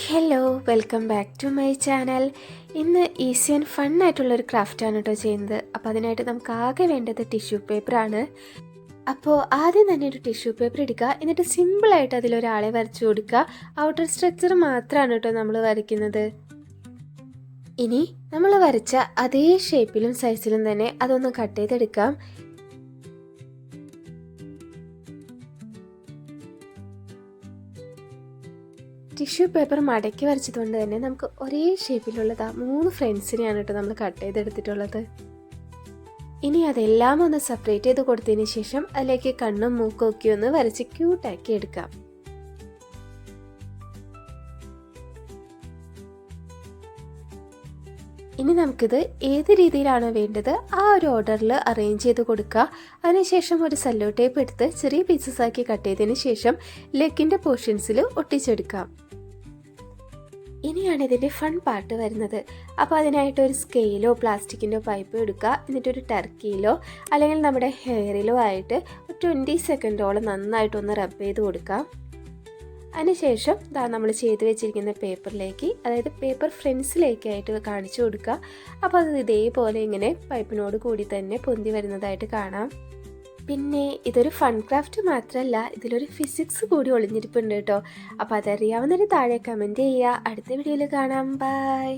Hello, welcome back to my channel. ഇന്ന് easy and fun ആയിട്ടുള്ളൊരു ക്രാഫ്റ്റാണ് കേട്ടോ ചെയ്യുന്നത്. അപ്പോൾ അതിനായിട്ട് നമുക്ക് ആകെ വേണ്ടത് ടിഷ്യൂ പേപ്പറാണ്. അപ്പോൾ ആദ്യം തന്നെ ഒരു ടിഷ്യൂ പേപ്പർ എടുക്കുക, എന്നിട്ട് സിമ്പിളായിട്ട് അതിലൊരാളെ വരച്ചു കൊടുക്കുക. ഔട്ടർ സ്ട്രക്ചർ മാത്രമാണ് കേട്ടോ നമ്മൾ വരയ്ക്കുന്നത്. ഇനി നമ്മൾ വരച്ച അതേ ഷേപ്പിലും സൈസിലും തന്നെ അതൊന്ന് കട്ട് ചെയ്തെടുക്കാം. ടിഷ്യൂ പേപ്പർ മടക്കി വരച്ചതുകൊണ്ട് തന്നെ നമുക്ക് ഒരേ ഷേപ്പിലുള്ളത് 3 ഫ്രണ്ട്സിനെയാണ് കേട്ടോ നമ്മൾ കട്ട് ചെയ്തെടുത്തിട്ടുള്ളത്. ഇനി അതെല്ലാം ഒന്ന് സെപ്പറേറ്റ് ചെയ്ത് കൊടുത്തതിന് ശേഷം അതിലേക്ക് കണ്ണും മൂക്കും ഒക്കെ ഒന്ന് വരച്ച് ക്യൂട്ടാക്കി എടുക്കാം. ഇനി നമുക്കിത് ഏത് രീതിയിലാണോ വേണ്ടത് ആ ഒരു ഓർഡറിൽ അറേഞ്ച് ചെയ്ത് കൊടുക്കുക. അതിനുശേഷം ഒരു സെല്ലോ ടേപ്പ് എടുത്ത് ചെറിയ പീസസ് ആക്കി കട്ട് ചെയ്തതിന് ശേഷം ലെഗിൻ്റെ പോർഷൻസിൽ ഒട്ടിച്ചെടുക്കാം. ഇനിയാണ് ഇതിൻ്റെ ഫൺ പാർട്ട് വരുന്നത്. അപ്പോൾ അതിനായിട്ട് ഒരു സ്കെയിലോ പ്ലാസ്റ്റിക്കിൻ്റെ പൈപ്പോ എടുക്കുക. എന്നിട്ടൊരു ടർക്കിയിലോ അല്ലെങ്കിൽ നമ്മുടെ ഹെയറിലോ ആയിട്ട് 20 സെക്കൻഡോളം നന്നായിട്ടൊന്ന് റബ്ബ് ചെയ്ത് കൊടുക്കാം. അതിനുശേഷം നമ്മൾ ചെയ്ത് വെച്ചിരിക്കുന്ന പേപ്പറിലേക്ക്, അതായത് പേപ്പർ ഫ്രണ്ട്സിലേക്കായിട്ട് കാണിച്ചു കൊടുക്കുക. അപ്പോൾ അത് ഇതേപോലെ ഇങ്ങനെ പൈപ്പിനോട് കൂടി തന്നെ പൊന്തി വരുന്നതായിട്ട് കാണാം. പിന്നെ ഇതൊരു ഫൺ ക്രാഫ്റ്റ് മാത്രമല്ല, ഇതിലൊരു ഫിസിക്സ് കൂടി ഒളിഞ്ഞിരിപ്പുണ്ട് കേട്ടോ. അപ്പോൾ അതറിയാവുന്നൊരു താഴെ കമൻറ്റ് ചെയ്യുക. അടുത്ത വീഡിയോയിൽ കാണാം. ബൈ.